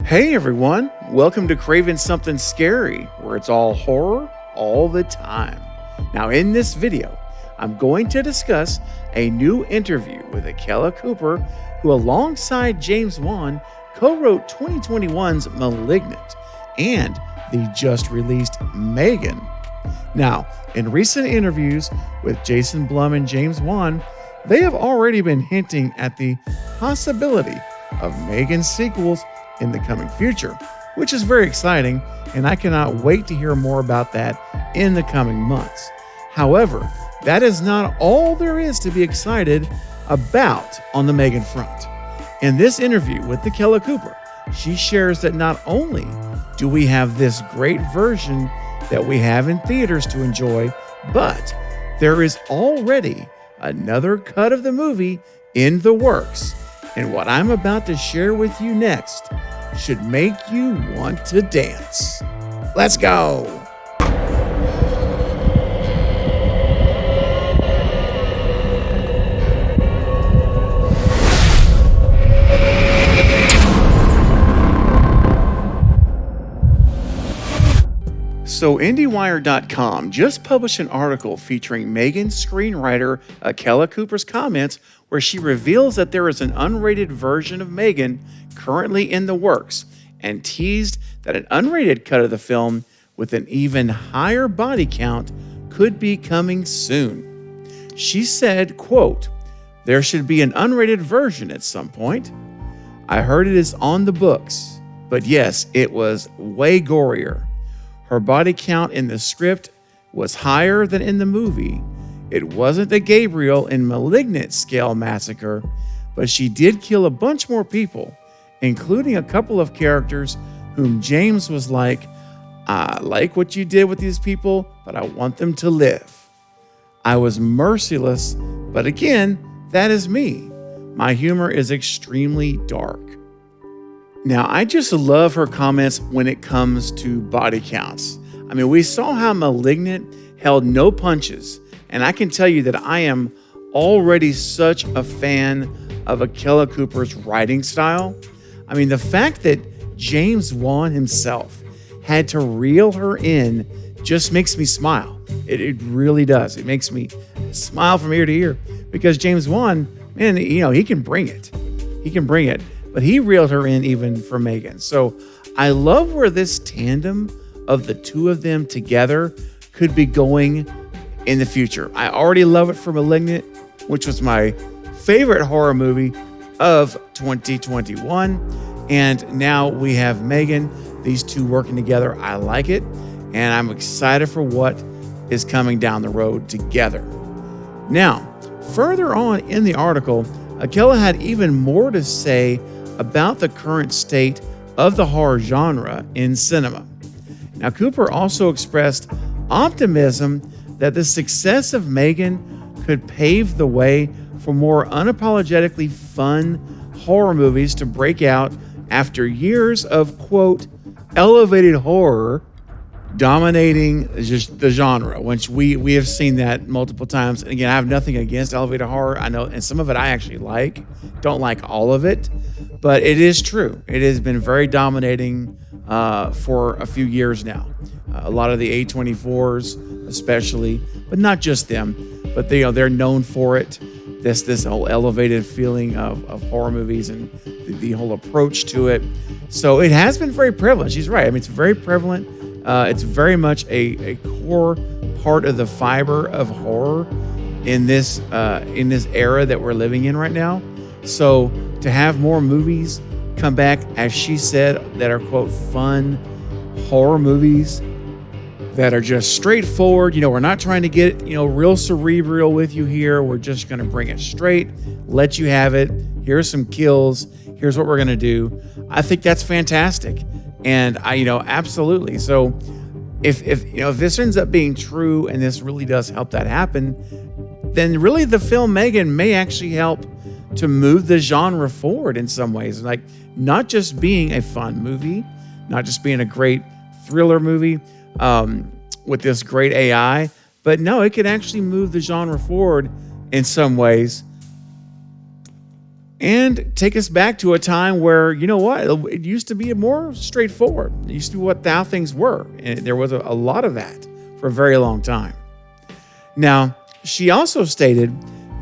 Hey everyone, welcome to Craving Something Scary, where it's all horror all the time. Now in this video, I'm going to discuss a new interview with Akela Cooper, who alongside James Wan co-wrote 2021's *Malignant* and the just released *Megan*. Now, in recent interviews with Jason Blum and James Wan, they have already been hinting at the possibility of *Megan* sequels in the coming future, which is very exciting, and I cannot wait to hear more about that in the coming months. However, that is not all there is to be excited about on the *Megan* front. In this interview with Akela Cooper, she shares that not only do we have this great version that we have in theaters to enjoy, but there is already another cut of the movie in the works. And what I'm about to share with you next should make you want to dance. Let's go. So IndieWire.com just published an article featuring Megan's screenwriter Akela Cooper's comments, where she reveals that there is an unrated version of Megan currently in the works, and teased that an unrated cut of the film with an even higher body count could be coming soon. She said, quote, "There should be an unrated version at some point. I heard it is on the books, but yes, it was way gorier. Her body count in the script was higher than in the movie. It wasn't the Gabriel in *Malignant* scale massacre, but she did kill a bunch more people, including a couple of characters whom James was like, I like what you did with these people, but I want them to live. I was merciless, but again, that is me. My humor is extremely dark." Now, I just love her comments when it comes to body counts. I mean, we saw how *Malignant* held no punches, and I can tell you that I am already such a fan of Akela Cooper's writing style. I mean, the fact that James Wan himself had to reel her in just makes me smile. It really does. It makes me smile from ear to ear, because James Wan, man, he can bring it. He can bring it. But he reeled her in even for Megan. So I love where this tandem of the two of them together could be going in the future. I already love it for *Malignant*, which was my favorite horror movie of 2021. And now we have Megan, these two working together. I like it, and I'm excited for what is coming down the road together. Now, further on in the article, Akela had even more to say about the current state of the horror genre in cinema. Now, Cooper also expressed optimism that the success of Megan could pave the way for more unapologetically fun horror movies to break out after years of, quote, elevated horror dominating the genre, which we have seen that multiple times. And again, I have nothing against elevated horror. I know, and some of it I actually like. Don't like all of it, but it is true. It has been very dominating for a few years now. A lot of the A24s, especially, but not just them, but they're known for it. This whole elevated feeling of horror movies and the whole approach to it. So it has been very prevalent. She's right. I mean, it's very prevalent. It's very much a core part of the fiber of horror in this era that we're living in right now. So to have more movies come back, as she said, that are, quote, fun horror movies that are just straightforward. We're not trying to get, real cerebral with you here. We're just going to bring it straight, let you have it. Here's some kills. Here's what we're going to do. I think that's fantastic. And absolutely. So if this ends up being true and this really does help that happen, then really the film Megan may actually help to move the genre forward in some ways. Like, not just being a fun movie, not just being a great thriller movie with this great AI, but no, it could actually move the genre forward in some ways and take us back to a time where, you know what, it used to be more straightforward. It used to be how things were. And there was a lot of that for a very long time. Now, she also stated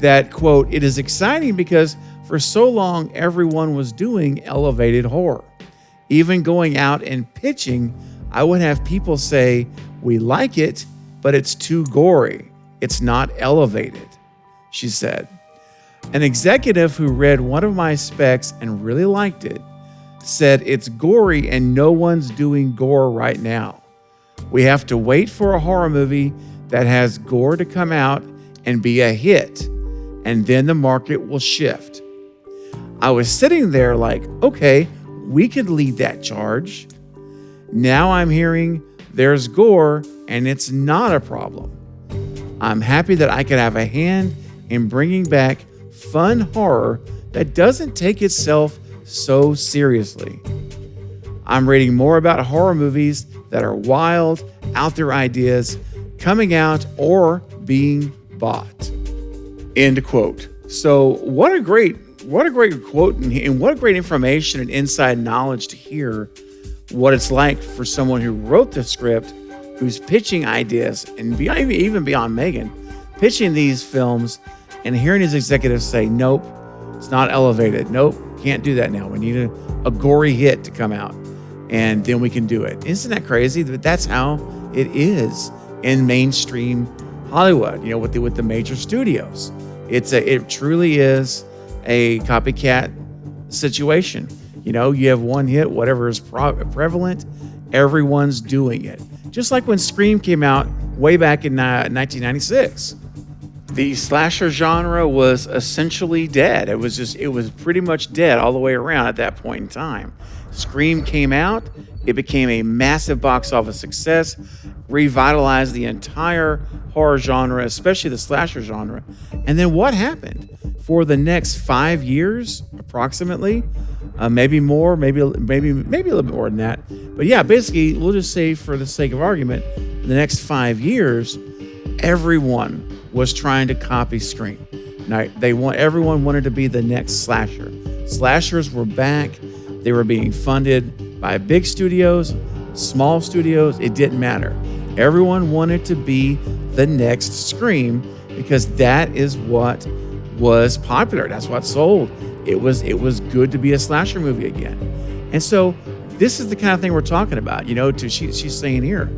that, quote, "It is exciting because for so long, everyone was doing elevated horror. Even going out and pitching, I would have people say, 'We like it, but it's too gory. It's not elevated,'" she said. An executive who read one of my specs and really liked it said, "It's gory and no one's doing gore right now. We have to wait for a horror movie that has gore to come out and be a hit, and then the market will shift." I was sitting there like, okay, we could lead that charge. Now I'm hearing there's gore and it's not a problem. I'm happy that I could have a hand in bringing back fun horror that doesn't take itself so seriously. I'm reading more about horror movies that are wild, out there ideas coming out or being bought. End quote. So what a great quote, and what a great information and inside knowledge to hear what it's like for someone who wrote the script, who's pitching ideas, and even beyond Megan, pitching these films and hearing his executives say, "Nope, it's not elevated. Nope, can't do that now. We need a gory hit to come out, and then we can do it." Isn't that crazy? That's how it is in mainstream Hollywood, with the major studios. It truly is a copycat situation. You have one hit, whatever is prevalent, everyone's doing it. Just like when Scream came out way back in 1996. The slasher genre was essentially dead. It was pretty much dead all the way around at that point in time. Scream came out, it became a massive box office success, revitalized the entire horror genre, especially the slasher genre. And then what happened? For the next 5 years, approximately, maybe more, maybe a little bit more than that. But yeah, basically, we'll just say for the sake of argument, the next 5 years, everyone was trying to copy Scream. Now, everyone wanted to be the next slasher. Slashers were back. They were being funded by big studios, small studios. It didn't matter. Everyone wanted to be the next Scream because that is what was popular. That's what sold. It was good to be a slasher movie again. And so this is the kind of thing we're talking about. She's saying here,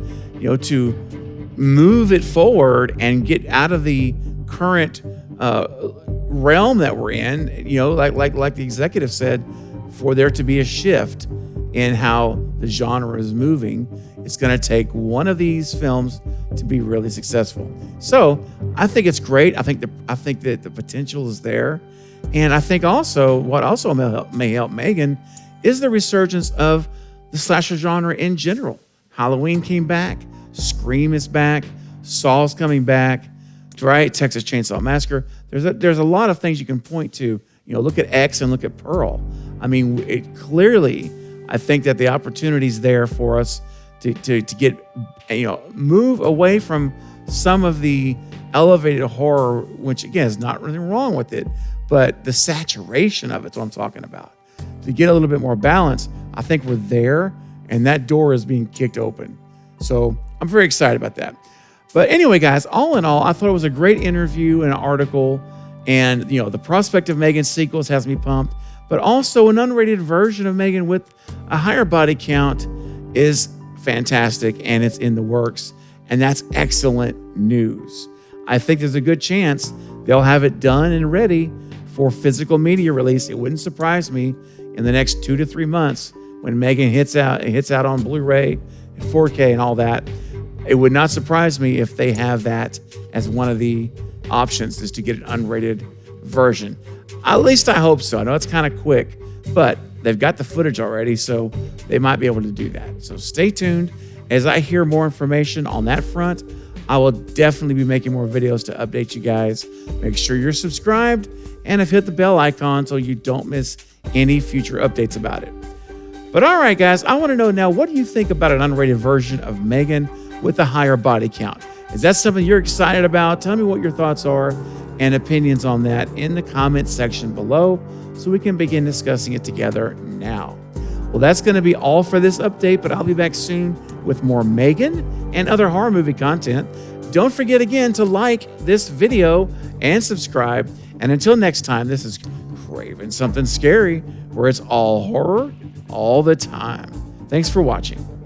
to move it forward and get out of the current realm that we're in, like the executive said, for there to be a shift in how the genre is moving, it's going to take one of these films to be really successful. So I think it's great. I think that the potential is there. And I think also what also may help Megan is the resurgence of the slasher genre in general. Halloween came back. Scream is back. Saw's coming back, right? Texas Chainsaw Massacre. There's a lot of things you can point to. Look at X and look at Pearl. I mean, clearly, I think that the opportunity is there for us to get, move away from some of the elevated horror, which again is not really wrong with it, but the saturation of it's what I'm talking about. To get a little bit more balance, I think we're there, and that door is being kicked open. So I'm very excited about that. But anyway, guys, all in all, I thought it was a great interview and an article. And, the prospect of Megan's sequels has me pumped. But also an unrated version of Megan with a higher body count is fantastic, and it's in the works. And that's excellent news. I think there's a good chance they'll have it done and ready for physical media release. It wouldn't surprise me in the next 2 to 3 months when Megan hits out on Blu-ray and 4K and all that. It would not surprise me if they have that as one of the options, is to get an unrated version. At least I hope so. I know it's kind of quick, but they've got the footage already, so they might be able to do that. So stay tuned. As I hear more information on that front, I will definitely be making more videos to update you guys. Make sure you're subscribed and have hit the bell icon so you don't miss any future updates about it. But all right, guys, I want to know now, what do you think about an unrated version of Megan with a higher body count? Is that something you're excited about? Tell me what your thoughts are and opinions on that in the comment section below. so we can begin discussing it together now. Well, that's going to be all for this update, but I'll be back soon with more Megan and other horror movie content. Don't forget again to like this video and subscribe. And until next time, this is Craving Something Scary, where it's all horror all the time. Thanks for watching.